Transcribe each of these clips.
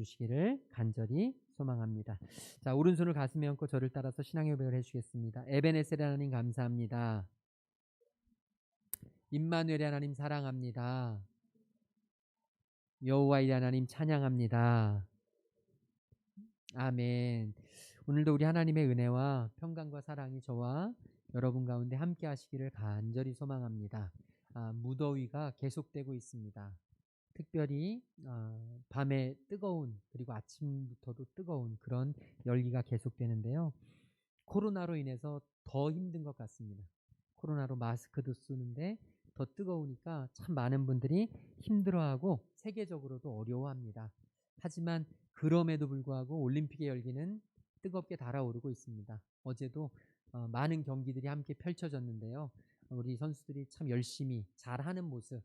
주시기를 간절히 소망합니다. 자, 오른손을 가슴에 얹고 저를 따라서 신앙의 고백을 해주시겠습니다. 에베네셀 하나님 감사합니다. 임마누엘 하나님 사랑합니다. 여호와의 하나님 찬양합니다. 아멘. 오늘도 우리 하나님의 은혜와 평강과 사랑이 저와 여러분 가운데 함께 하시기를 간절히 소망합니다. 무더위가 계속되고 있습니다. 특별히 밤에 뜨거운, 그리고 아침부터도 뜨거운 그런 열기가 계속되는데요. 코로나로 인해서 더 힘든 것 같습니다. 코로나로 마스크도 쓰는데 더 뜨거우니까 참 많은 분들이 힘들어하고 세계적으로도 어려워합니다. 하지만 그럼에도 불구하고 올림픽의 열기는 뜨겁게 달아오르고 있습니다. 어제도 많은 경기들이 함께 펼쳐졌는데요. 우리 선수들이 참 열심히 잘하는 모습,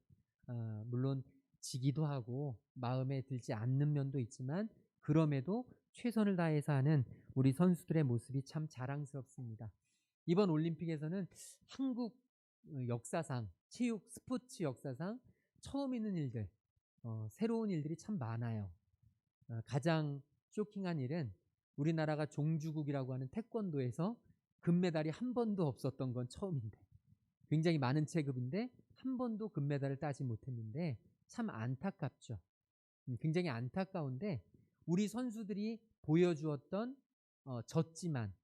물론 지기도 하고 마음에 들지 않는 면도 있지만 그럼에도 최선을 다해서 하는 우리 선수들의 모습이 참 자랑스럽습니다. 이번 올림픽에서는 한국 역사상, 체육 스포츠 역사상 처음 있는 일들, 새로운 일들이 참 많아요. 가장 쇼킹한 일은 우리나라가 종주국이라고 하는 태권도에서 금메달이 한 번도 없었던 건 처음인데, 굉장히 많은 체급인데 한 번도 금메달을 따지 못했는데 참 안타깝죠. 굉장히 안타까운데 우리 선수들이 보여주었던 졌지만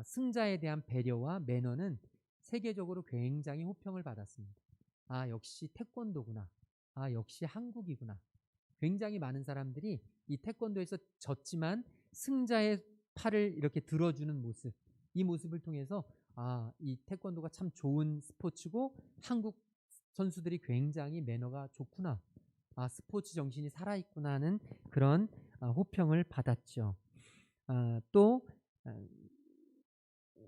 승자에 대한 배려와 매너는 세계적으로 굉장히 호평을 받았습니다. 역시 태권도구나. 역시 한국이구나. 굉장히 많은 사람들이 이 태권도에서 졌지만 승자의 팔을 이렇게 들어주는 모습, 이 모습을 통해서 이 태권도가 참 좋은 스포츠고 한국 선수들이 굉장히 매너가 좋구나, 스포츠 정신이 살아있구나 하는 그런 호평을 받았죠. 또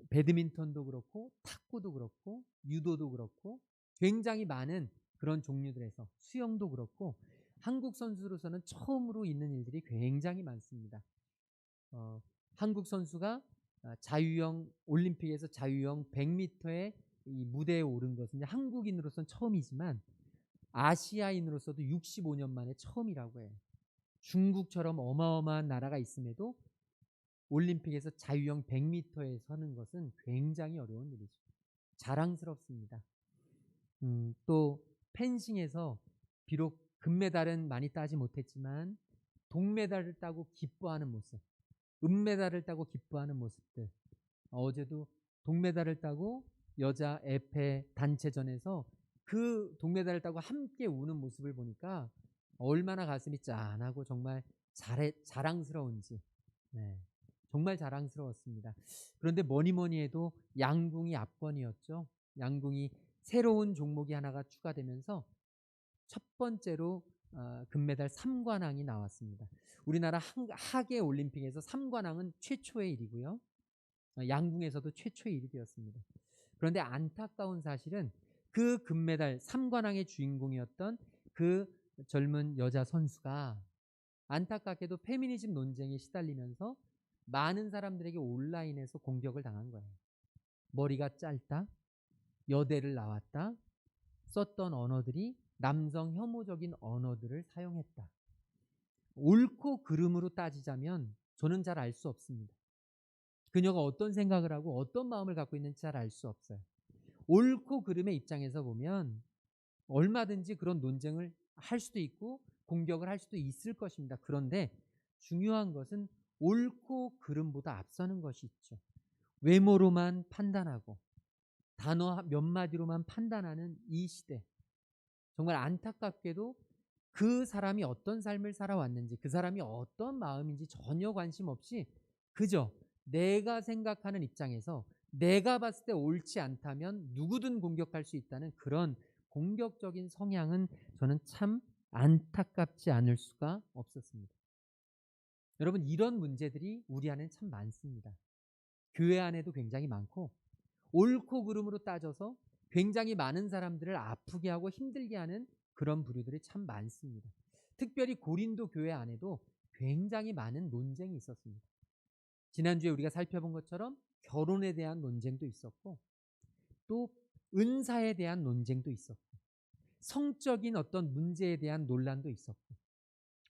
배드민턴도 그렇고 탁구도 그렇고 유도도 그렇고 굉장히 많은 그런 종류들에서 수영도 그렇고 한국 선수로서는 처음으로 있는 일들이 굉장히 많습니다. 한국 선수가 자유형 올림픽에서 자유형 100m의 이 무대에 오른 것은 한국인으로서는 처음이지만 아시아인으로서도 65년 만에 처음이라고 해요. 중국처럼 어마어마한 나라가 있음에도 올림픽에서 자유형 100m에 서는 것은 굉장히 어려운 일이죠. 자랑스럽습니다. 또 펜싱에서 비록 금메달은 많이 따지 못했지만 동메달을 따고 기뻐하는 모습, 은메달을 따고 기뻐하는 모습들. 어제도 동메달을 따고 여자 에페 단체전에서 그 동메달을 따고 함께 우는 모습을 보니까 얼마나 가슴이 짠하고 정말 자랑스러운지, 정말 자랑스러웠습니다. 그런데 뭐니 해도 양궁이 압권이었죠. 양궁이 새로운 종목이 하나가 추가되면서 첫 번째로 금메달 3관왕이 나왔습니다. 우리나라 하계 올림픽에서 3관왕은 최초의 일이고요. 양궁에서도 최초의 일이 되었습니다. 그런데 안타까운 사실은 그 금메달 3관왕의 주인공이었던 그 젊은 여자 선수가 안타깝게도 페미니즘 논쟁에 시달리면서 많은 사람들에게 온라인에서 공격을 당한 거예요. 머리가 짧다, 여대를 나왔다, 썼던 언어들이 남성 혐오적인 언어들을 사용했다. 옳고 그름으로 따지자면 저는 잘 알 수 없습니다. 그녀가 어떤 생각을 하고 어떤 마음을 갖고 있는지 잘 알 수 없어요. 옳고 그름의 입장에서 보면 얼마든지 그런 논쟁을 할 수도 있고 공격을 할 수도 있을 것입니다. 그런데 중요한 것은 옳고 그름보다 앞서는 것이 있죠. 외모로만 판단하고 단어 몇 마디로만 판단하는 이 시대, 정말 안타깝게도 그 사람이 어떤 삶을 살아왔는지, 그 사람이 어떤 마음인지 전혀 관심 없이 그저 내가 생각하는 입장에서 내가 봤을 때 옳지 않다면 누구든 공격할 수 있다는 그런 공격적인 성향은 저는 참 안타깝지 않을 수가 없었습니다. 여러분, 이런 문제들이 우리 안에 참 많습니다. 교회 안에도 굉장히 많고 옳고 그름으로 따져서 굉장히 많은 사람들을 아프게 하고 힘들게 하는 그런 부류들이 참 많습니다. 특별히 고린도 교회 안에도 굉장히 많은 논쟁이 있었습니다. 지난주에 우리가 살펴본 것처럼 결혼에 대한 논쟁도 있었고 또 은사에 대한 논쟁도 있었고 성적인 어떤 문제에 대한 논란도 있었고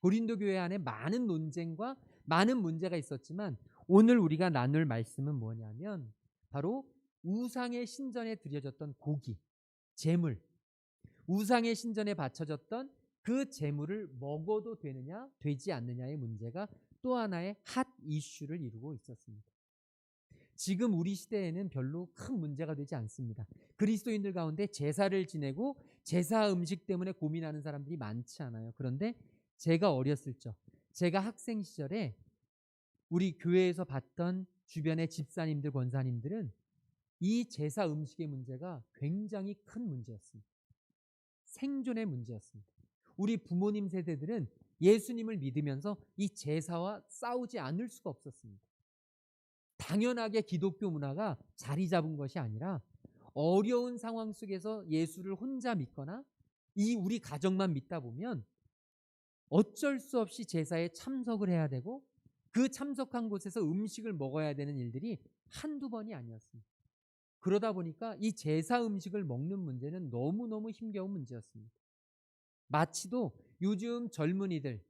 고린도 교회 안에 많은 논쟁과 많은 문제가 있었지만 오늘 우리가 나눌 말씀은 뭐냐면 바로 우상의 신전에 드려졌던 고기, 제물, 우상의 신전에 바쳐졌던 그 제물을 먹어도 되느냐 되지 않느냐의 문제가 또 하나의 핫 이슈를 이루고 있었습니다. 지금 우리 시대에는 별로 큰 문제가 되지 않습니다. 그리스도인들 가운데 제사를 지내고 제사 음식 때문에 고민하는 사람들이 많지 않아요. 그런데 제가 어렸을 적, 제가 학생 시절에 우리 교회에서 봤던 주변의 집사님들, 권사님들은 이 제사 음식의 문제가 굉장히 큰 문제였습니다. 생존의 문제였습니다. 우리 부모님 세대들은 예수님을 믿으면서 이 제사와 싸우지 않을 수가 없었습니다. 당연하게 기독교 문화가 자리 잡은 것이 아니라 어려운 상황 속에서 예수를 혼자 믿거나 이 우리 가정만 믿다 보면 어쩔 수 없이 제사에 참석을 해야 되고 그 참석한 곳에서 음식을 먹어야 되는 일들이 한두 번이 아니었습니다. 그러다 보니까 이 제사 음식을 먹는 문제는 너무너무 힘겨운 문제였습니다. 마치도 요즘 젊은이들,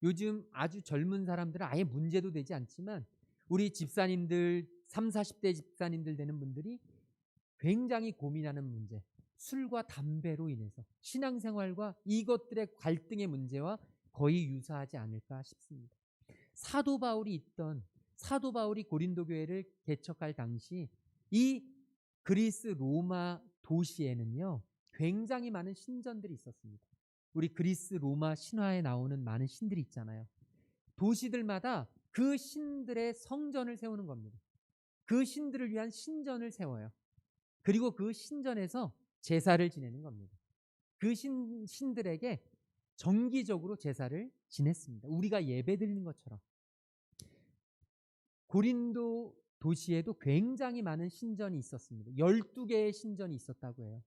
요즘 아주 젊은 사람들은 아예 문제도 되지 않지만 우리 집사님들, 30, 40대 집사님들 되는 분들이 굉장히 고민하는 문제, 술과 담배로 인해서 신앙생활과 이것들의 갈등의 문제와 거의 유사하지 않을까 싶습니다. 사도 바울이 고린도 교회를 개척할 당시 이 그리스 로마 도시에는요 굉장히 많은 신전들이 있었습니다. 우리 그리스 로마 신화에 나오는 많은 신들이 있잖아요. 도시들마다 그 신들의 성전을 세우는 겁니다. 그 신들을 위한 신전을 세워요. 그리고 그 신전에서 제사를 지내는 겁니다. 그 신들에게 정기적으로 제사를 지냈습니다. 우리가 예배 드리는 것처럼. 고린도 도시에도 굉장히 많은 신전이 있었습니다. 12개의 신전이 있었다고 해요.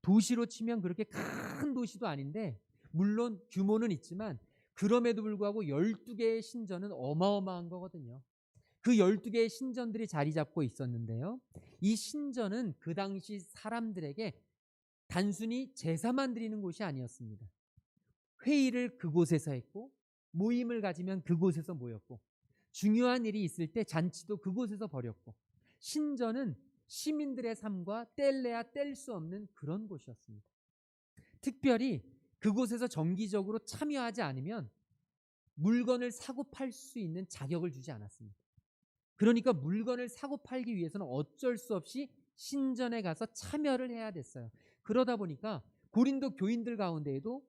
도시로 치면 그렇게 큰 도시도 아닌데 물론 규모는 있지만 그럼에도 불구하고 12개의 신전은 어마어마한 거거든요. 그 12개의 신전들이 자리 잡고 있었는데요. 이 신전은 그 당시 사람들에게 단순히 제사만 드리는 곳이 아니었습니다. 회의를 그곳에서 했고 모임을 가지면 그곳에서 모였고 중요한 일이 있을 때 잔치도 그곳에서 벌였고 신전은 시민들의 삶과 뗄래야 뗄 수 없는 그런 곳이었습니다. 특별히 그곳에서 정기적으로 참여하지 않으면 물건을 사고 팔 수 있는 자격을 주지 않았습니다. 그러니까 물건을 사고 팔기 위해서는 어쩔 수 없이 신전에 가서 참여를 해야 됐어요. 그러다 보니까 고린도 교인들 가운데에도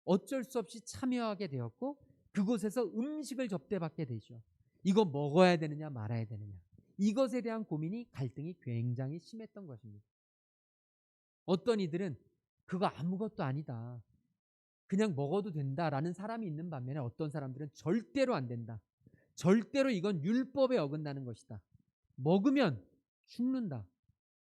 어쩔 수 없이 참여하게 되었고 그곳에서 음식을 접대받게 되죠. 이거 먹어야 되느냐 말아야 되느냐. 이것에 대한 고민이 갈등이 굉장히 심했던 것입니다. 어떤 이들은 그거 아무것도 아니다. 그냥 먹어도 된다라는 사람이 있는 반면에 어떤 사람들은 절대로 안 된다. 절대로 이건 율법에 어긋나는 것이다. 먹으면 죽는다.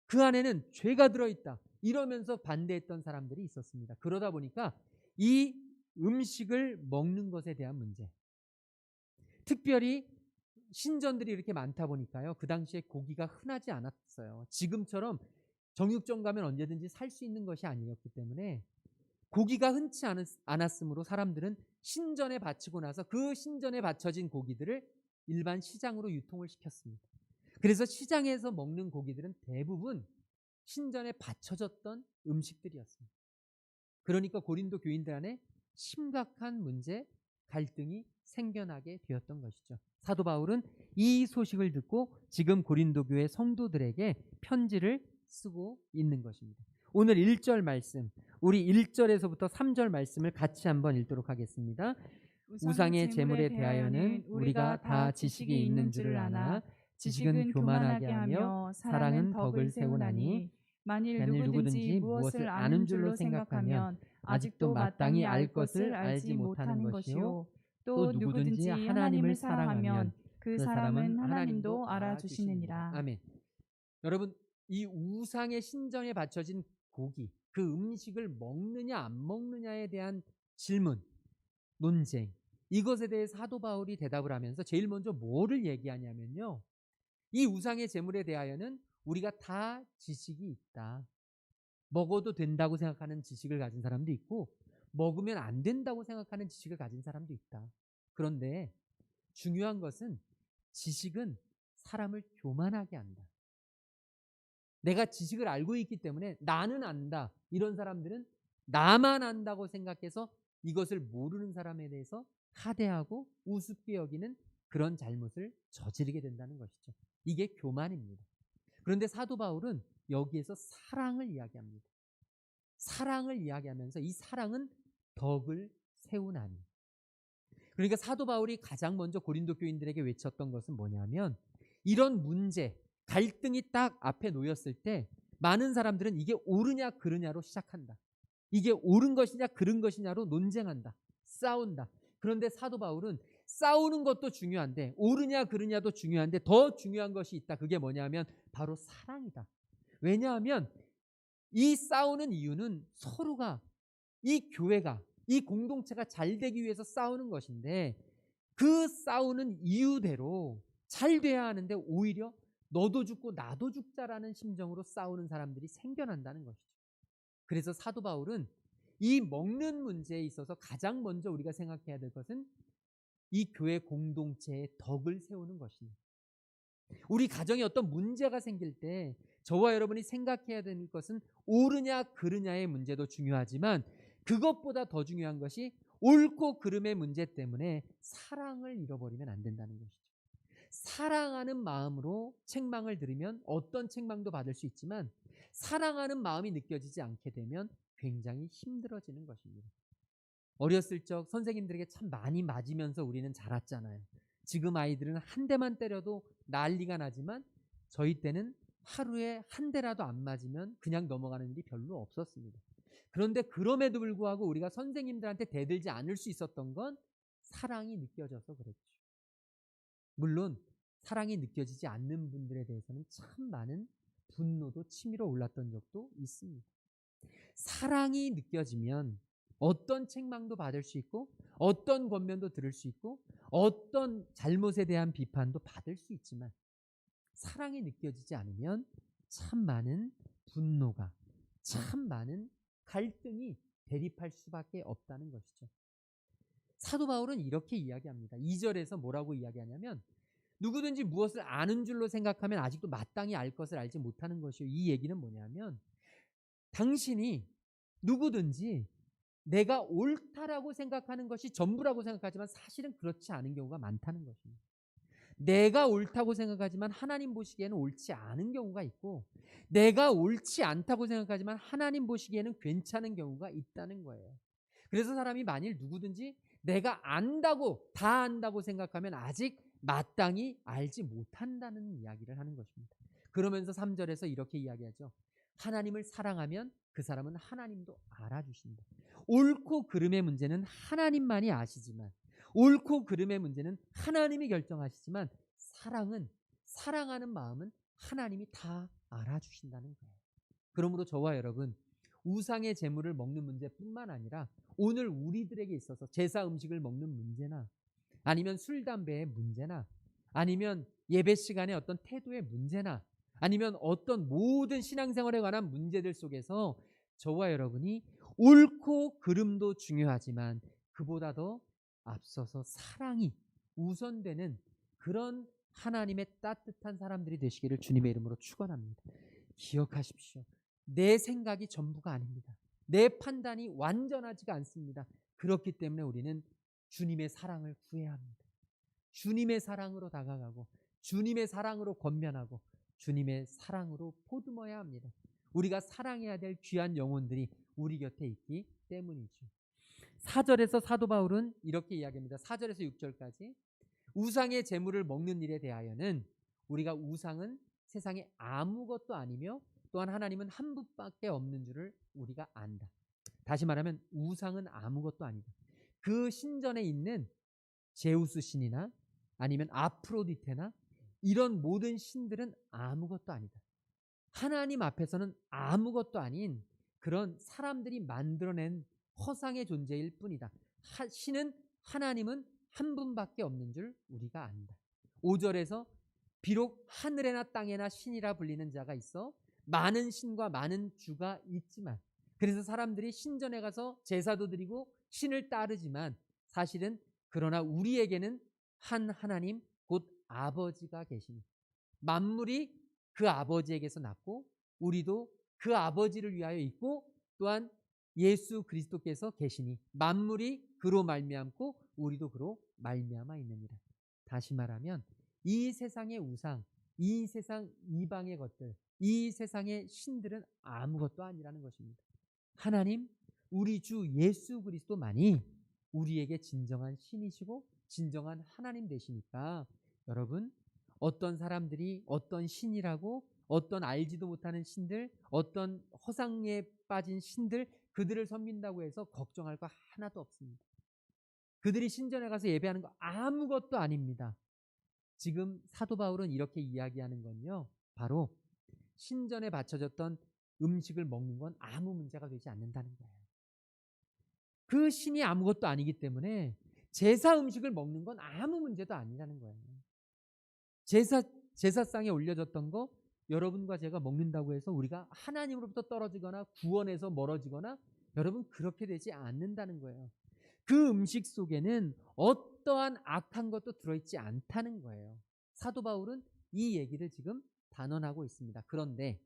그 안에는 죄가 들어있다. 이러면서 반대했던 사람들이 있었습니다. 그러다 보니까 이 음식을 먹는 것에 대한 문제. 특별히 신전들이 이렇게 많다 보니까요. 그 당시에 고기가 흔하지 않았어요. 지금처럼 정육점 가면 언제든지 살 수 있는 것이 아니었기 때문에 고기가 흔치 않았으므로 사람들은 신전에 바치고 나서 그 신전에 바쳐진 고기들을 일반 시장으로 유통을 시켰습니다. 그래서 시장에서 먹는 고기들은 대부분 신전에 바쳐졌던 음식들이었습니다. 그러니까 고린도 교인들 안에 심각한 문제, 갈등이 생겨나게 되었던 것이죠. 사도 바울은 이 소식을 듣고 지금 고린도 교회 성도들에게 편지를 쓰고 있는 것입니다. 오늘 1절 말씀, 우리 1절에서부터 3절 말씀을 같이 한번 읽도록 하겠습니다. 우상의 제물에 대하여는 우리가 다 지식이 있는 줄을 아나 지식은 교만하게 하며 사랑은 덕을 세우나니 만일 누구든지 무엇을 아는 줄로 생각하면 아직도 마땅히 알 것을 알지 못하는 것이요 또 누구든지 하나님을 사랑하면 그 사람은 하나님도 알아주시느니라. 아멘. 여러분, 이 우상의 신전에 바쳐진 고기, 그 음식을 먹느냐 안 먹느냐에 대한 질문, 논쟁, 이것에 대해 사도 바울이 대답을 하면서 제일 먼저 뭐를 얘기하냐면요, 이 우상의 제물에 대하여는 우리가 다 지식이 있다. 먹어도 된다고 생각하는 지식을 가진 사람도 있고 먹으면 안 된다고 생각하는 지식을 가진 사람도 있다. 그런데 중요한 것은 지식은 사람을 교만하게 한다. 내가 지식을 알고 있기 때문에 나는 안다. 이런 사람들은 나만 안다고 생각해서 이것을 모르는 사람에 대해서 하대하고 우습게 여기는 그런 잘못을 저지르게 된다는 것이죠. 이게 교만입니다. 그런데 사도 바울은 여기에서 사랑을 이야기합니다. 사랑을 이야기하면서 이 사랑은 덕을 세우나니. 그러니까 사도 바울이 가장 먼저 고린도 교인들에게 외쳤던 것은 뭐냐면 이런 문제, 갈등이 딱 앞에 놓였을 때 많은 사람들은 이게 옳으냐 그르냐로 시작한다. 이게 옳은 것이냐 그른 것이냐로 논쟁한다. 싸운다. 그런데 사도 바울은 싸우는 것도 중요한데 옳으냐 그르냐도 중요한데 더 중요한 것이 있다. 그게 뭐냐면 바로 사랑이다. 왜냐하면 이 싸우는 이유는 서로가 이 교회가 이 공동체가 잘 되기 위해서 싸우는 것인데 그 싸우는 이유대로 잘 돼야 하는데 오히려 너도 죽고 나도 죽자라는 심정으로 싸우는 사람들이 생겨난다는 것이죠. 그래서 사도 바울은 이 먹는 문제에 있어서 가장 먼저 우리가 생각해야 될 것은 이 교회 공동체의 덕을 세우는 것입니다. 우리 가정에 어떤 문제가 생길 때 저와 여러분이 생각해야 되는 것은 옳으냐 그르냐의 문제도 중요하지만 그것보다 더 중요한 것이 옳고 그름의 문제 때문에 사랑을 잃어버리면 안 된다는 것이죠. 사랑하는 마음으로 책망을 들으면 어떤 책망도 받을 수 있지만 사랑하는 마음이 느껴지지 않게 되면 굉장히 힘들어지는 것입니다. 어렸을 적 선생님들에게 참 많이 맞으면서 우리는 자랐잖아요. 지금 아이들은 한 대만 때려도 난리가 나지만 저희 때는 하루에 한 대라도 안 맞으면 그냥 넘어가는 일이 별로 없었습니다. 그런데 그럼에도 불구하고 우리가 선생님들한테 대들지 않을 수 있었던 건 사랑이 느껴져서 그랬죠. 물론 사랑이 느껴지지 않는 분들에 대해서는 참 많은 분노도 치밀어 올랐던 적도 있습니다. 사랑이 느껴지면 어떤 책망도 받을 수 있고 어떤 권면도 들을 수 있고 어떤 잘못에 대한 비판도 받을 수 있지만 사랑이 느껴지지 않으면 참 많은 분노가 참 많은 갈등이 대립할 수밖에 없다는 것이죠. 사도 바울은 이렇게 이야기합니다. 2절에서 뭐라고 이야기하냐면 누구든지 무엇을 아는 줄로 생각하면 아직도 마땅히 알 것을 알지 못하는 것이요. 이 얘기는 뭐냐면 당신이 누구든지 내가 옳다라고 생각하는 것이 전부라고 생각하지만 사실은 그렇지 않은 경우가 많다는 것입니다. 내가 옳다고 생각하지만 하나님 보시기에는 옳지 않은 경우가 있고 내가 옳지 않다고 생각하지만 하나님 보시기에는 괜찮은 경우가 있다는 거예요. 그래서 사람이 만일 누구든지 내가 안다고 다 안다고 생각하면 아직 마땅히 알지 못한다는 이야기를 하는 것입니다. 그러면서 3절에서 이렇게 이야기하죠. 하나님을 사랑하면 그 사람은 하나님도 알아주신다. 옳고 그름의 문제는 하나님만이 아시지만 옳고 그름의 문제는 하나님이 결정하시지만 사랑은 사랑하는 마음은 하나님이 다 알아주신다는 거예요. 그러므로 저와 여러분 우상의 제물을 먹는 문제뿐만 아니라 오늘 우리들에게 있어서 제사 음식을 먹는 문제나 아니면 술 담배의 문제나 아니면 예배 시간에 어떤 태도의 문제나 아니면 어떤 모든 신앙생활에 관한 문제들 속에서 저와 여러분이 옳고 그름도 중요하지만 그보다 더 앞서서 사랑이 우선되는 그런 하나님의 따뜻한 사람들이 되시기를 주님의 이름으로 축원합니다. 기억하십시오. 내 생각이 전부가 아닙니다. 내 판단이 완전하지가 않습니다. 그렇기 때문에 우리는 주님의 사랑을 구해야 합니다. 주님의 사랑으로 다가가고 주님의 사랑으로 권면하고 주님의 사랑으로 보듬어야 합니다. 우리가 사랑해야 될 귀한 영혼들이 우리 곁에 있기 때문이죠. 4절에서 사도 바울은 이렇게 이야기합니다. 4절에서 6절까지 우상의 제물을 먹는 일에 대하여는 우리가 우상은 세상에 아무것도 아니며 또한 하나님은 한 분밖에 없는 줄을 우리가 안다. 다시 말하면 우상은 아무것도 아니다. 그 신전에 있는 제우스 신이나 아니면 아프로디테나 이런 모든 신들은 아무것도 아니다. 하나님 앞에서는 아무것도 아닌 그런 사람들이 만들어낸 허상의 존재일 뿐이다. 신은 하나님은 한 분밖에 없는 줄 우리가 안다. 5절에서 비록 하늘에나 땅에나 신이라 불리는 자가 있어 많은 신과 많은 주가 있지만 그래서 사람들이 신전에 가서 제사도 드리고 신을 따르지만 사실은 그러나 우리에게는 한 하나님 곧 아버지가 계시니 만물이 그 아버지에게서 났고 우리도 그 아버지를 위하여 있고 또한 예수 그리스도께서 계시니 만물이 그로 말미암고 우리도 그로 말미암아 있느니라. 다시 말하면 이 세상의 우상, 이 세상 이방의 것들, 이 세상의 신들은 아무것도 아니라는 것입니다. 하나님, 우리 주 예수 그리스도만이 우리에게 진정한 신이시고 진정한 하나님 되시니까 여러분 어떤 사람들이 어떤 신이라고 어떤 알지도 못하는 신들, 어떤 허상에 빠진 신들 그들을 섬긴다고 해서 걱정할 거 하나도 없습니다. 그들이 신전에 가서 예배하는 거 아무것도 아닙니다. 지금 사도 바울은 이렇게 이야기하는 건요. 바로 신전에 바쳐졌던 음식을 먹는 건 아무 문제가 되지 않는다는 거예요. 그 신이 아무것도 아니기 때문에 제사 음식을 먹는 건 아무 문제도 아니라는 거예요. 제사상에 올려졌던 거 여러분과 제가 먹는다고 해서 우리가 하나님으로부터 떨어지거나 구원에서 멀어지거나 여러분 그렇게 되지 않는다는 거예요. 그 음식 속에는 어떠한 악한 것도 들어있지 않다는 거예요. 사도 바울은 이 얘기를 지금 단언하고 있습니다. 그런데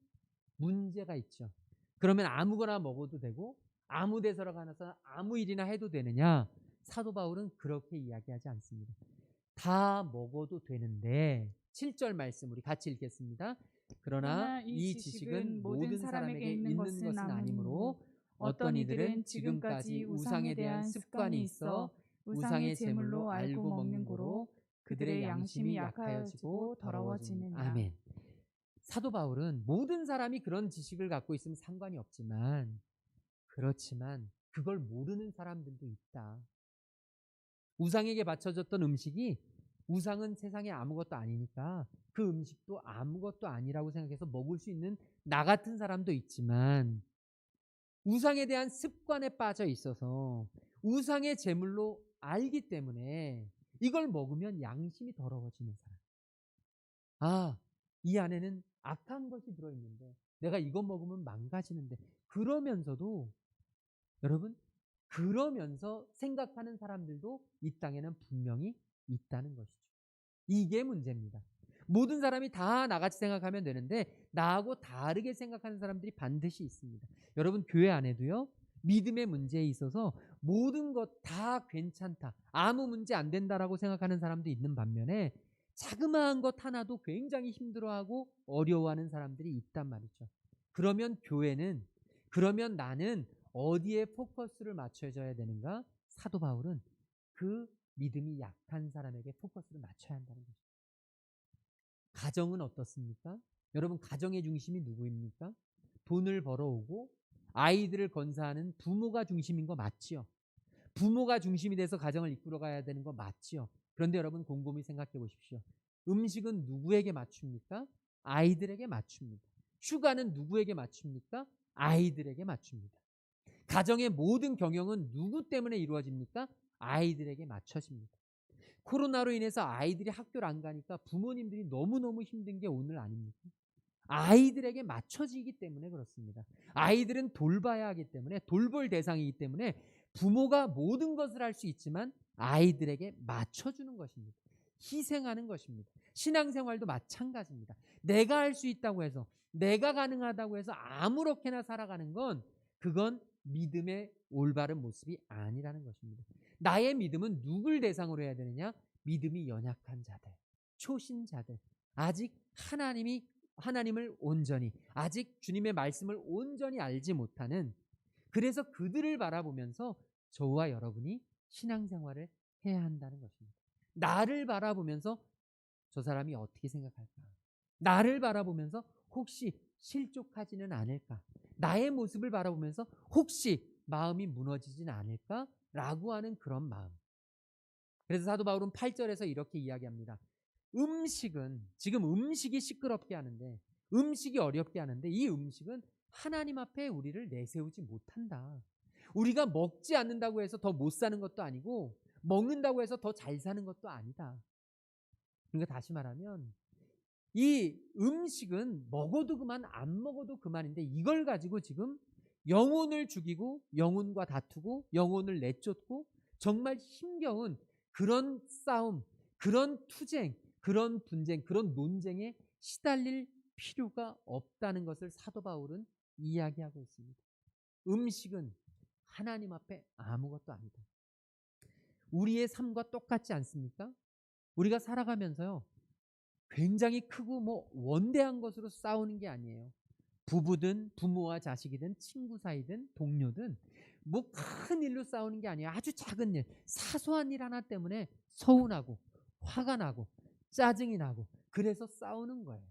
문제가 있죠. 그러면 아무거나 먹어도 되고 아무 데서나 가서 아무 일이나 해도 되느냐? 사도 바울은 그렇게 이야기하지 않습니다. 다 먹어도 되는데 7절 말씀 우리 같이 읽겠습니다. 그러나 이 지식은 모든 사람에게 있는 것은 아니므로 어떤 이들은 지금까지 우상에 대한 습관이 있어 우상의 제물로 알고 먹는 고로 그들의 양심이 약하여지고 더러워지는. 아멘. 사도 바울은 모든 사람이 그런 지식을 갖고 있으면 상관이 없지만 그렇지만 그걸 모르는 사람들도 있다. 우상에게 바쳐졌던 음식이 우상은 세상에 아무것도 아니니까 그 음식도 아무것도 아니라고 생각해서 먹을 수 있는 나 같은 사람도 있지만 우상에 대한 습관에 빠져 있어서 우상의 제물로 알기 때문에 이걸 먹으면 양심이 더러워지는 사람. 아, 이 안에는 악한 것이 들어있는데 내가 이거 먹으면 망가지는데 그러면서도 여러분 그러면서 생각하는 사람들도 이 땅에는 분명히 있다는 것이죠. 이게 문제입니다. 모든 사람이 다 나같이 생각하면 되는데 나하고 다르게 생각하는 사람들이 반드시 있습니다. 여러분 교회 안에도요. 믿음의 문제에 있어서 모든 것 다 괜찮다. 아무 문제 안 된다라고 생각하는 사람도 있는 반면에 자그마한 것 하나도 굉장히 힘들어하고 어려워하는 사람들이 있단 말이죠. 그러면 교회는 그러면 나는 어디에 포커스를 맞춰줘야 되는가? 사도 바울은 그 믿음이 약한 사람에게 포커스를 맞춰야 한다는 거죠. 가정은 어떻습니까? 여러분 가정의 중심이 누구입니까? 돈을 벌어오고 아이들을 건사하는 부모가 중심인 거 맞지요? 부모가 중심이 돼서 가정을 이끌어 가야 되는 거 맞지요? 그런데 여러분 곰곰이 생각해 보십시오. 음식은 누구에게 맞춥니까? 아이들에게 맞춥니다. 휴가는 누구에게 맞춥니까? 아이들에게 맞춥니다. 가정의 모든 경영은 누구 때문에 이루어집니까? 아이들에게 맞춰집니다. 코로나로 인해서 아이들이 학교를 안 가니까 부모님들이 너무너무 힘든 게 오늘 아닙니까? 아이들에게 맞춰지기 때문에 그렇습니다. 아이들은 돌봐야 하기 때문에 돌볼 대상이기 때문에 부모가 모든 것을 할 수 있지만 아이들에게 맞춰주는 것입니다. 희생하는 것입니다. 신앙생활도 마찬가지입니다. 내가 할 수 있다고 해서 내가 가능하다고 해서 아무렇게나 살아가는 건 그건 믿음의 올바른 모습이 아니라는 것입니다. 나의 믿음은 누굴 대상으로 해야 되느냐? 믿음이 연약한 자들, 초신자들, 아직 하나님을 온전히, 아직 주님의 말씀을 온전히 알지 못하는, 그래서 그들을 바라보면서 저와 여러분이 신앙생활을 해야 한다는 것입니다. 나를 바라보면서 저 사람이 어떻게 생각할까? 나를 바라보면서 혹시 실족하지는 않을까? 나의 모습을 바라보면서 혹시 마음이 무너지진 않을까? 라고 하는 그런 마음. 그래서 사도 바울은 8절에서 이렇게 이야기합니다. 지금 음식이 시끄럽게 하는데, 음식이 어렵게 하는데 이 음식은 하나님 앞에 우리를 내세우지 못한다. 우리가 먹지 않는다고 해서 더 못 사는 것도 아니고 먹는다고 해서 더 잘 사는 것도 아니다. 그러니까 다시 말하면 이 음식은 먹어도 그만 안 먹어도 그만인데 이걸 가지고 지금 영혼을 죽이고 영혼과 다투고 영혼을 내쫓고 정말 힘겨운 그런 싸움, 그런 투쟁, 그런 분쟁, 그런 논쟁에 시달릴 필요가 없다는 것을 사도 바울은 이야기하고 있습니다. 음식은 하나님 앞에 아무것도 아니다. 우리의 삶과 똑같지 않습니까? 우리가 살아가면서요, 굉장히 크고 원대한 것으로 싸우는 게 아니에요. 부부든 부모와 자식이든 친구 사이든 동료든 큰 일로 싸우는 게 아니에요. 아주 작은 일, 사소한 일 하나 때문에 서운하고 화가 나고 짜증이 나고 그래서 싸우는 거예요.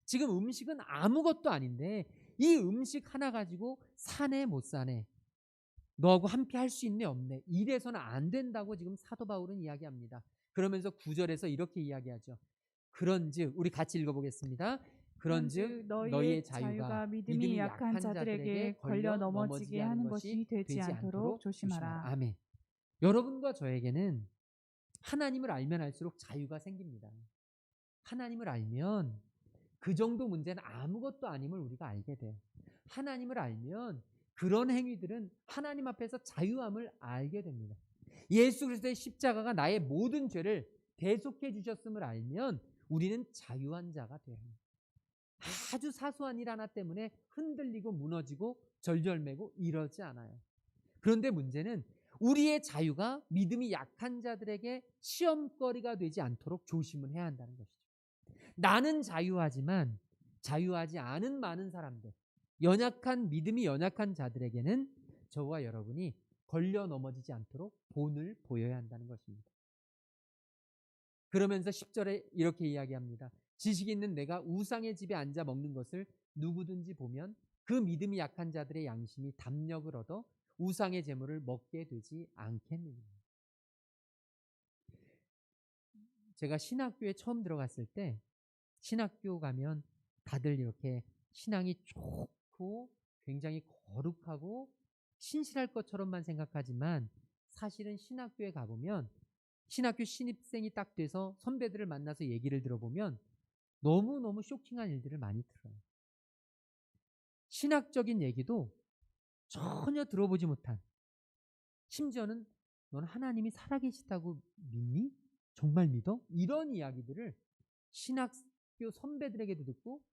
지금 음식은 아무것도 아닌데 이 음식 하나 가지고 사네 못 사네, 너하고 함께 할 수 있네 없네, 이래서는 안 된다고 지금 사도 바울은 이야기합니다. 그러면서 9절에서 이렇게 이야기하죠. 그런즉 우리 같이 읽어보겠습니다. 그런즉 너희의 자유가 믿음이 약한 자들에게 걸려 넘어지게 하는 것이 되지 않도록 조심하라. 아멘. 여러분과 저에게는 하나님을 알면 알수록 자유가 생깁니다. 하나님을 알면 그 정도 문제는 아무것도 아님을 우리가 알게 돼요. 하나님을 알면 그런 행위들은 하나님 앞에서 자유함을 알게 됩니다. 예수 그리스도의 십자가가 나의 모든 죄를 대속해 주셨음을 알면 우리는 자유한 자가 돼요. 아주 사소한 일 하나 때문에 흔들리고 무너지고 절절매고 이러지 않아요. 그런데 문제는 우리의 자유가 믿음이 약한 자들에게 시험거리가 되지 않도록 조심을 해야 한다는 것이죠. 나는 자유하지만 자유하지 않은 많은 사람들, 믿음이 연약한 자들에게는 저와 여러분이 걸려 넘어지지 않도록 본을 보여야 한다는 것입니다. 그러면서 10절에 이렇게 이야기합니다. 지식이 있는 내가 우상의 집에 앉아 먹는 것을 누구든지 보면 그 믿음이 약한 자들의 양심이 담력을 얻어 우상의 재물을 먹게 되지 않겠느냐. 제가 신학교에 처음 들어갔을 때, 신학교 가면 다들 이렇게 신앙이 좋고 굉장히 거룩하고 신실할 것처럼만 생각하지만, 사실은 신학교에 가보면 신학교 신입생이 딱 돼서 선배들을 만나서 얘기를 들어보면 너무너무 쇼킹한 일들을 많이 들어요. 신학적인 얘기도 전혀 들어보지 못한, 심지어는 너는 하나님이 살아계시다고 믿니? 정말 믿어? 이런 이야기들을 신학교 선배들에게도 듣고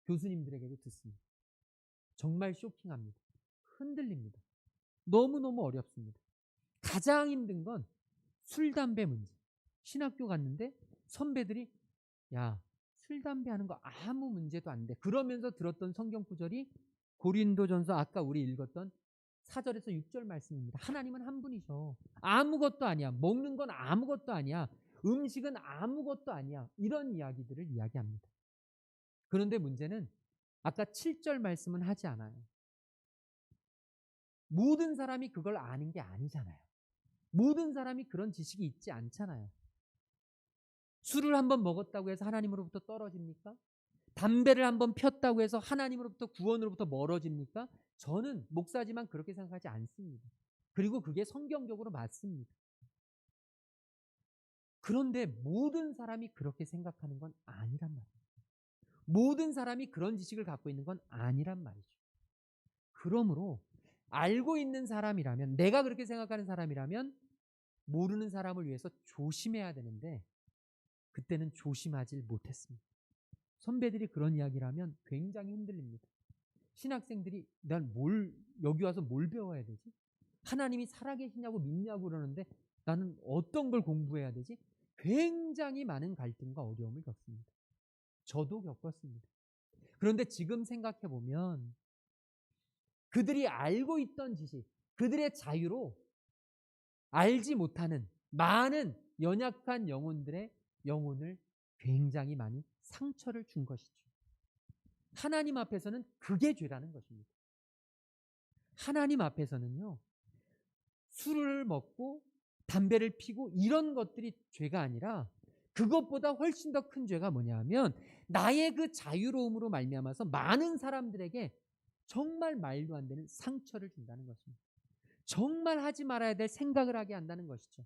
교수님들에게도 듣습니다. 정말 쇼킹합니다. 흔들립니다. 너무너무 어렵습니다. 가장 힘든 건 술, 담배 문제. 신학교 갔는데 선배들이 야, 술, 담배 하는 거 아무 문제도 안 돼. 그러면서 들었던 성경 구절이 고린도전서 아까 우리 읽었던 4절에서 6절 말씀입니다. 하나님은 한 분이셔. 아무것도 아니야. 먹는 건 아무것도 아니야. 음식은 아무것도 아니야. 이런 이야기들을 이야기합니다. 그런데 문제는 아까 7절 말씀은 하지 않아요. 모든 사람이 그걸 아는 게 아니잖아요. 모든 사람이 그런 지식이 있지 않잖아요. 술을 한번 먹었다고 해서 하나님으로부터 떨어집니까? 담배를 한번 폈다고 해서 하나님으로부터 구원으로부터 멀어집니까? 저는 목사지만 그렇게 생각하지 않습니다. 그리고 그게 성경적으로 맞습니다. 그런데 모든 사람이 그렇게 생각하는 건 아니란 말이에요. 모든 사람이 그런 지식을 갖고 있는 건 아니란 말이죠. 그러므로 알고 있는 사람이라면, 내가 그렇게 생각하는 사람이라면 모르는 사람을 위해서 조심해야 되는데 그때는 조심하지 못했습니다. 선배들이 그런 이야기를 하면 굉장히 흔들립니다. 신학생들이 여기 와서 뭘 배워야 되지? 하나님이 살아계시냐고 믿냐고 그러는데 나는 어떤 걸 공부해야 되지? 굉장히 많은 갈등과 어려움을 겪습니다. 저도 겪었습니다. 그런데 지금 생각해 보면 그들이 알고 있던 지식, 그들의 자유로 알지 못하는 많은 연약한 영혼들의 영혼을 굉장히 많이 상처를 준 것이죠. 하나님 앞에서는 그게 죄라는 것입니다. 하나님 앞에서는요, 술을 먹고 담배를 피고 이런 것들이 죄가 아니라 그것보다 훨씬 더 큰 죄가 뭐냐면 나의 그 자유로움으로 말미암아서 많은 사람들에게 정말 말도 안 되는 상처를 준다는 것입니다. 정말 하지 말아야 될 생각을 하게 한다는 것이죠.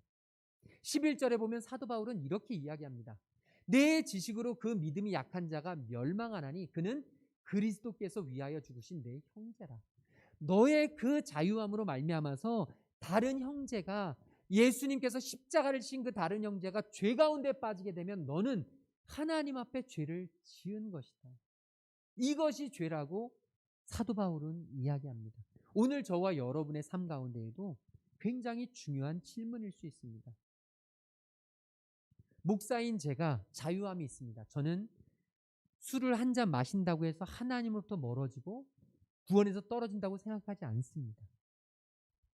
11절에 보면 사도 바울은 이렇게 이야기합니다. 내 지식으로 그 믿음이 약한 자가 멸망하나니 그는 그리스도께서 위하여 죽으신 내 형제라. 너의 그 자유함으로 말미암아서 다른 형제가, 예수님께서 십자가를 친 그 다른 형제가 죄 가운데 빠지게 되면 너는 하나님 앞에 죄를 지은 것이다. 이것이 죄라고 사도 바울은 이야기합니다. 오늘 저와 여러분의 삶 가운데에도 굉장히 중요한 질문일 수 있습니다. 목사인 제가 자유함이 있습니다. 저는 술을 한 잔 마신다고 해서 하나님으로부터 멀어지고 구원에서 떨어진다고 생각하지 않습니다.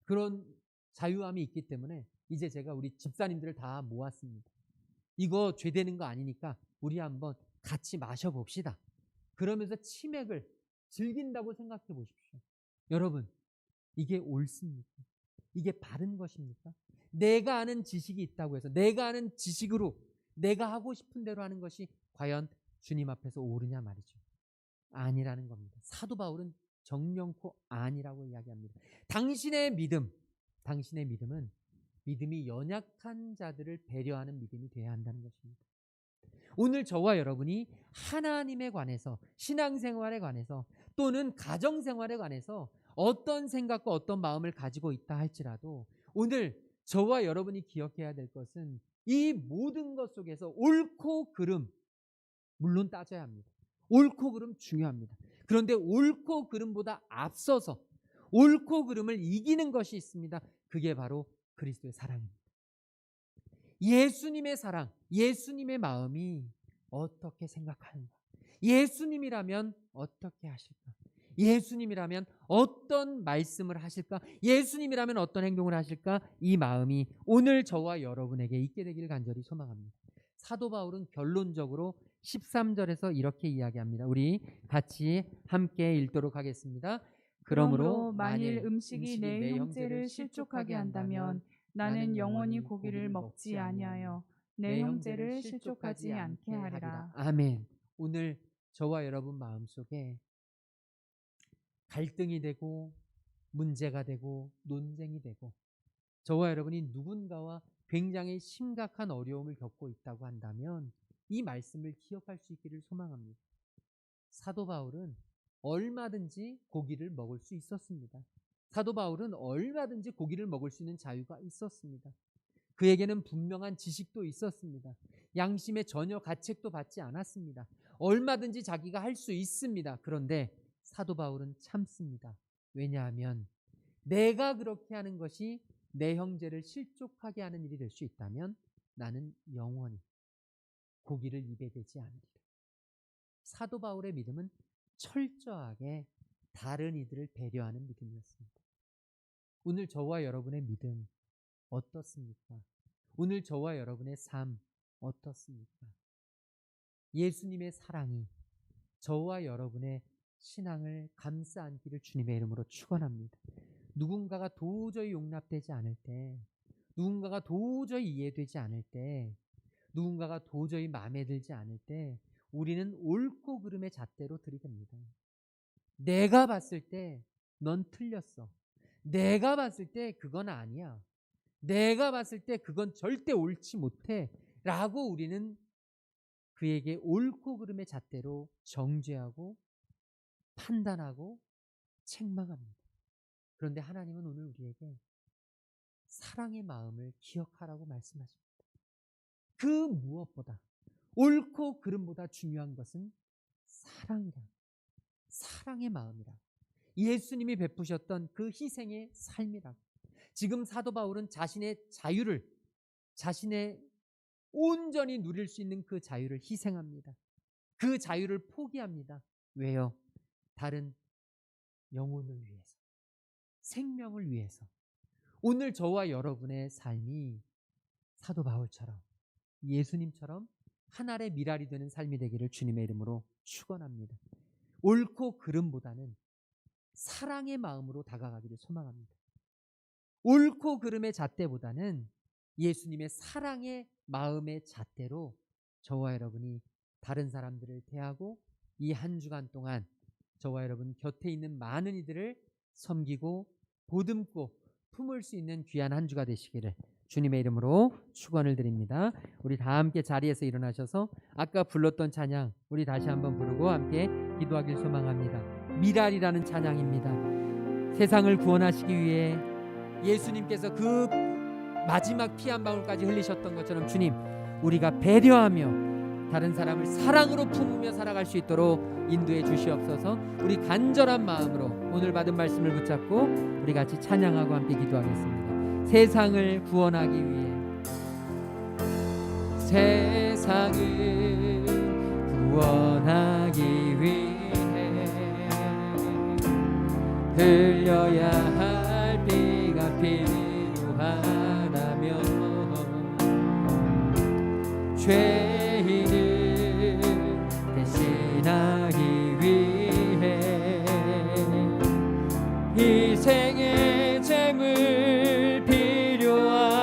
그런 자유함이 있기 때문에 이제 제가 우리 집사님들을 다 모았습니다. 이거 죄 되는 거 아니니까 우리 한번 같이 마셔봅시다. 그러면서 치맥을 즐긴다고 생각해 보십시오. 여러분, 이게 옳습니까? 이게 바른 것입니까? 내가 아는 지식이 있다고 해서 내가 아는 지식으로 내가 하고 싶은 대로 하는 것이 과연 주님 앞에서 옳으냐 말이죠. 아니라는 겁니다. 사도 바울은 정령코 아니라고 이야기합니다. 당신의 믿음은 믿음이 연약한 자들을 배려하는 믿음이 되어야 한다는 것입니다. 오늘 저와 여러분이 하나님에 관해서, 신앙생활에 관해서 또는 가정생활에 관해서 어떤 생각과 어떤 마음을 가지고 있다 할지라도 오늘 저와 여러분이 기억해야 될 것은 이 모든 것 속에서 옳고 그름, 물론 따져야 합니다. 옳고 그름 중요합니다. 그런데 옳고 그름보다 앞서서 옳고 그름을 이기는 것이 있습니다. 그게 바로 그리스도의 사랑입니다. 예수님의 사랑, 예수님의 마음이 어떻게 생각하는가? 예수님이라면 어떻게 하실까? 예수님이라면 어떤 말씀을 하실까? 예수님이라면 어떤 행동을 하실까? 이 마음이 오늘 저와 여러분에게 있게 되기를 간절히 소망합니다. 사도 바울은 결론적으로 13절에서 이렇게 이야기합니다. 우리 같이 함께 읽도록 하겠습니다. 그러므로 만일 음식이 내 형제를 실족하게 한다면 나는 영원히 고기를 먹지 아니하여 내 형제를 실족하지 않게 하리라. 아멘. 오늘 저와 여러분 마음속에 갈등이 되고 문제가 되고 논쟁이 되고 저와 여러분이 누군가와 굉장히 심각한 어려움을 겪고 있다고 한다면 이 말씀을 기억할 수 있기를 소망합니다. 사도 바울은 얼마든지 고기를 먹을 수 있었습니다. 사도 바울은 얼마든지 고기를 먹을 수 있는 자유가 있었습니다. 그에게는 분명한 지식도 있었습니다. 양심에 전혀 가책도 받지 않았습니다. 얼마든지 자기가 할 수 있습니다. 그런데 사도 바울은 참습니다. 왜냐하면 내가 그렇게 하는 것이 내 형제를 실족하게 하는 일이 될 수 있다면 나는 영원히 고기를 입에 대지 않으리라. 사도 바울의 믿음은 철저하게 다른 이들을 배려하는 믿음이었습니다. 오늘 저와 여러분의 믿음 어떻습니까? 오늘 저와 여러분의 삶 어떻습니까? 예수님의 사랑이 저와 여러분의 신앙을 감싸 안기를 주님의 이름으로 축원합니다. 누군가가 도저히 용납되지 않을 때, 누군가가 도저히 이해되지 않을 때, 누군가가 도저히 마음에 들지 않을 때 우리는 옳고 그름의 잣대로 들이댑니다. 내가 봤을 때 넌 틀렸어. 내가 봤을 때 그건 아니야. 내가 봤을 때 그건 절대 옳지 못해 라고 우리는 그에게 옳고 그름의 잣대로 정죄하고 판단하고 책망합니다. 그런데 하나님은 오늘 우리에게 사랑의 마음을 기억하라고 말씀하십니다. 그 무엇보다 옳고 그름보다 중요한 것은 사랑이라, 사랑의 마음이라, 예수님이 베푸셨던 그 희생의 삶이라. 지금 사도 바울은 자신의 자유를, 자신의 온전히 누릴 수 있는 그 자유를 희생합니다. 그 자유를 포기합니다. 왜요? 다른 영혼을 위해서, 생명을 위해서. 오늘 저와 여러분의 삶이 사도 바울처럼, 예수님처럼 하늘의 미랄이 되는 삶이 되기를 주님의 이름으로 축원합니다. 옳고 그름보다는 사랑의 마음으로 다가가기를 소망합니다. 옳고 그름의 잣대보다는 예수님의 사랑의 마음의 잣대로 저와 여러분이 다른 사람들을 대하고 이 한 주간 동안 저와 여러분 곁에 있는 많은 이들을 섬기고 보듬고 품을 수 있는 귀한 한 주가 되시기를 주님의 이름으로 축원을 드립니다. 우리 다 함께 자리에서 일어나셔서 아까 불렀던 찬양 우리 다시 한번 부르고 함께 기도하길 소망합니다. 미랄이라는 찬양입니다. 세상을 구원하시기 위해 예수님께서 그 마지막 피 한 방울까지 흘리셨던 것처럼 주님, 우리가 배려하며 다른 사람을 사랑으로 품으며 살아갈 수 있도록 인도해 주시옵소서. 우리 간절한 마음으로 오늘 받은 말씀을 붙잡고 우리 같이 찬양하고 함께 기도하겠습니다. 세상을 구원하기 위해, 세상을 구원하기 위해 흘려야 할 피가 필요하다면 죄인을 대신하기 위해 희생의 제물 필요하시다면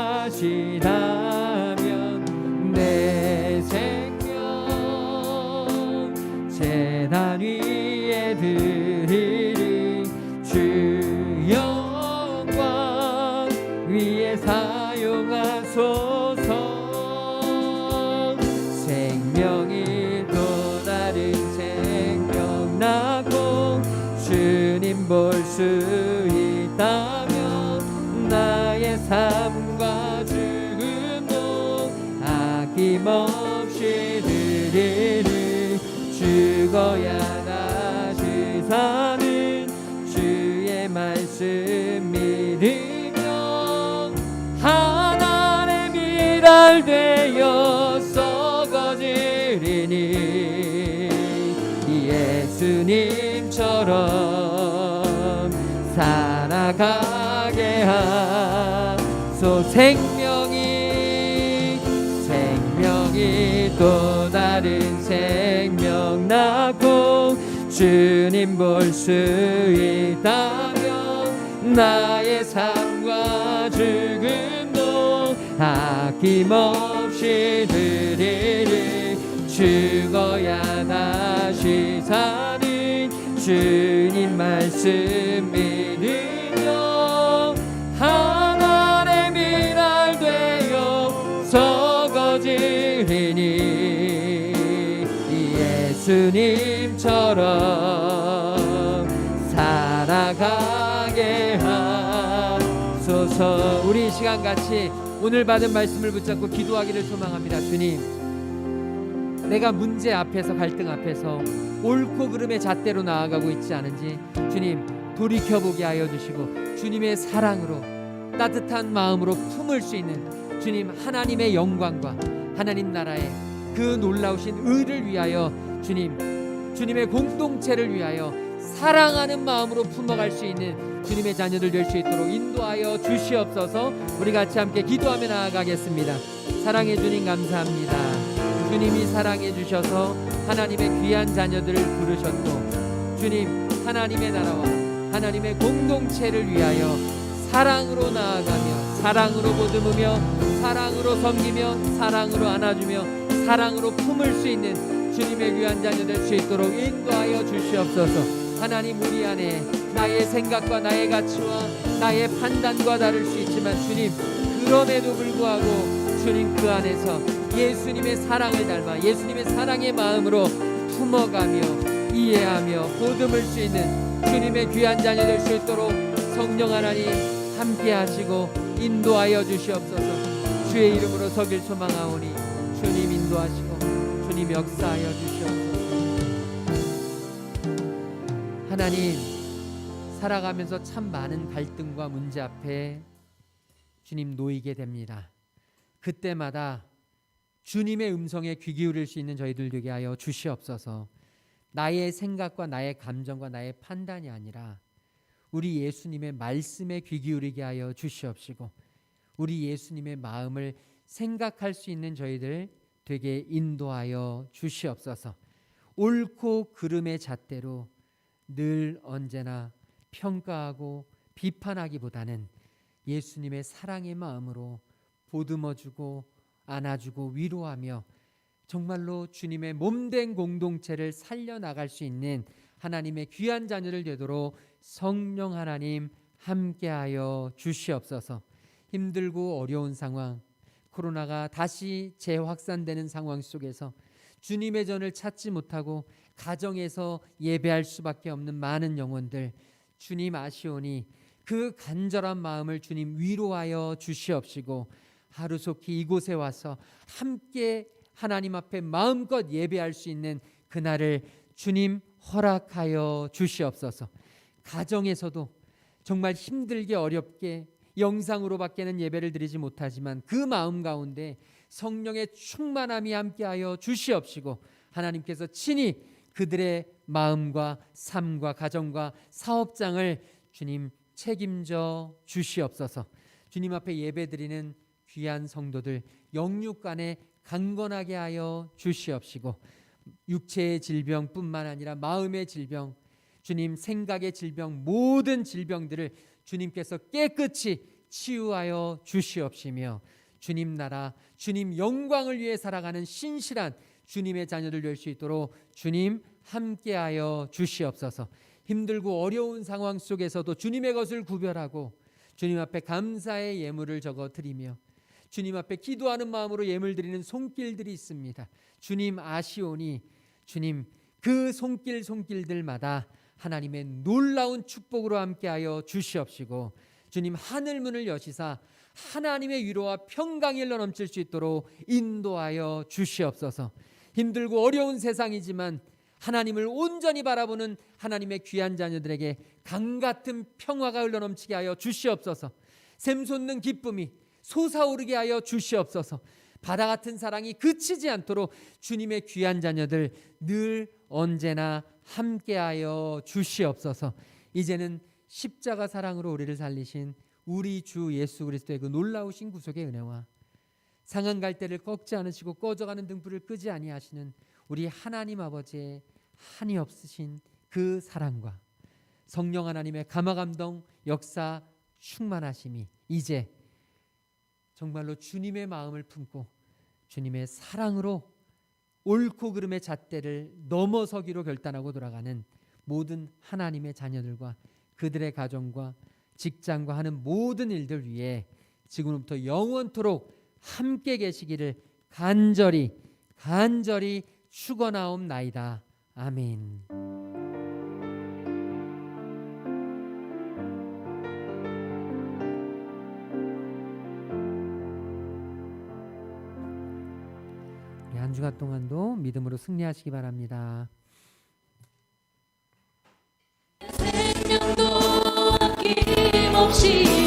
내 생명 제단 위에 드리리 주 영광 위에 사용하소서. 생명이 또 다른 생명 낳고 주님 볼 수 있다면 나의 삶과 죽음도 아낌없이 드리리. 죽어야 다시 사는 주의 말씀 믿으며 하나님의 미랄 되어 썩어지리니 예수님처럼 살아가게 하소. 생명이 또 다른 생명 낳고 주님 볼 수 있다면 나의 삶과 죽음도 아낌없이 드리리. 죽어야 다시 사는 주님 말씀 믿으며 하나님의 미랄 되어 썩어지리니 예수님처럼 살아가게 하소서. 우리 이 시간 같이 오늘 받은 말씀을 붙잡고 기도하기를 소망합니다. 주님, 내가 문제 앞에서, 갈등 앞에서 옳고 그름의 잣대로 나아가고 있지 않은지 주님 돌이켜보게 하여 주시고 주님의 사랑으로 따뜻한 마음으로 품을 수 있는 주님 하나님의 영광과 하나님 나라의 그 놀라우신 의를 위하여 주님의 공동체를 위하여 사랑하는 마음으로 품어갈 수 있는 주님의 자녀들 될 수 있도록 인도하여 주시옵소서. 우리 같이 함께 기도하며 나아가겠습니다. 사랑해 주님 감사합니다. 주님이 사랑해 주셔서 하나님의 귀한 자녀들을 부르셨고 주님 하나님의 나라와 하나님의 공동체를 위하여 사랑으로 나아가며 사랑으로 보듬으며 사랑으로 섬기며 사랑으로 안아주며 사랑으로 품을 수 있는 주님의 귀한 자녀 될 수 있도록 인도하여 주시옵소서. 하나님, 우리 안에 나의 생각과 나의 가치와 나의 판단과 다를 수 있지만 주님, 그럼에도 불구하고 주님 그 안에서 예수님의 사랑을 닮아 예수님의 사랑의 마음으로 품어가며 이해하며 보듬을 수 있는 주님의 귀한 자녀 될 수 있도록 성령 하나님 함께 하시고 인도하여 주시옵소서. 주의 이름으로 서길 소망하오니 주님 인도하시고 주님 역사하여 주시옵소서. 하나님, 살아가면서 참 많은 갈등과 문제 앞에 주님 놓이게 됩니다. 그때마다 주님의 음성에 귀 기울일 수 있는 저희들 되게 하여 주시옵소서. 나의 생각과 나의 감정과 나의 판단이 아니라 우리 예수님의 말씀에 귀 기울이게 하여 주시옵시고 우리 예수님의 마음을 생각할 수 있는 저희들 되게 인도하여 주시옵소서. 옳고 그름의 잣대로 늘 언제나 평가하고 비판하기보다는 예수님의 사랑의 마음으로 보듬어주고 안아주고 위로하며 정말로 주님의 몸된 공동체를 살려나갈 수 있는 하나님의 귀한 자녀를 되도록 성령 하나님 함께하여 주시옵소서. 힘들고 어려운 상황, 코로나가 다시 재확산되는 상황 속에서 주님의 전을 찾지 못하고 가정에서 예배할 수밖에 없는 많은 영혼들, 주님 아시오니 그 간절한 마음을 주님 위로하여 주시옵시고 하루속히 이곳에 와서 함께 하나님 앞에 마음껏 예배할 수 있는 그날을 주님 허락하여 주시옵소서. 가정에서도 정말 힘들게 어렵게 영상으로밖에는 예배를 드리지 못하지만 그 마음 가운데 성령의 충만함이 함께하여 주시옵시고 하나님께서 친히 그들의 마음과 삶과 가정과 사업장을 주님 책임져 주시옵소서. 주님 앞에 예배드리는 귀한 성도들 영육간에 강건하게 하여 주시옵시고 육체의 질병뿐만 아니라 마음의 질병, 주님 생각의 질병, 모든 질병들을 주님께서 깨끗이 치유하여 주시옵시며 주님 나라, 주님 영광을 위해 살아가는 신실한 주님의 자녀들 될 수 있도록 주님 함께하여 주시옵소서. 힘들고 어려운 상황 속에서도 주님의 것을 구별하고 주님 앞에 감사의 예물을 적어 드리며 주님 앞에 기도하는 마음으로 예물 드리는 손길들이 있습니다. 주님 아시오니 주님 그 손길들마다 하나님의 놀라운 축복으로 함께하여 주시옵시고 주님 하늘문을 여시사 하나님의 위로와 평강이 흘러 넘칠 수 있도록 인도하여 주시옵소서. 힘들고 어려운 세상이지만 하나님을 온전히 바라보는 하나님의 귀한 자녀들에게 강같은 평화가 흘러 넘치게 하여 주시옵소서. 샘솟는 기쁨이 솟아오르게 하여 주시옵소서. 바다 같은 사랑이 그치지 않도록 주님의 귀한 자녀들 늘 언제나 함께하여 주시옵소서. 이제는 십자가 사랑으로 우리를 살리신 우리 주 예수 그리스도의 그 놀라우신 구속의 은혜와 상한 갈대를 꺾지 않으시고 꺼져가는 등불을 끄지 아니하시는 우리 하나님 아버지의 한이 없으신 그 사랑과 성령 하나님의 감화감동 역사 충만하심이 이제 정말로 주님의 마음을 품고 주님의 사랑으로 옳고 그름의 잣대를 넘어서기로 결단하고 돌아가는 모든 하나님의 자녀들과 그들의 가정과 직장과 하는 모든 일들 위해 지금부터 영원토록 함께 계시기를 간절히 축원하옵나이다. 아멘. 한 주간 동안도 믿음으로 승리하시기 바랍니다. 생명도 아낌없이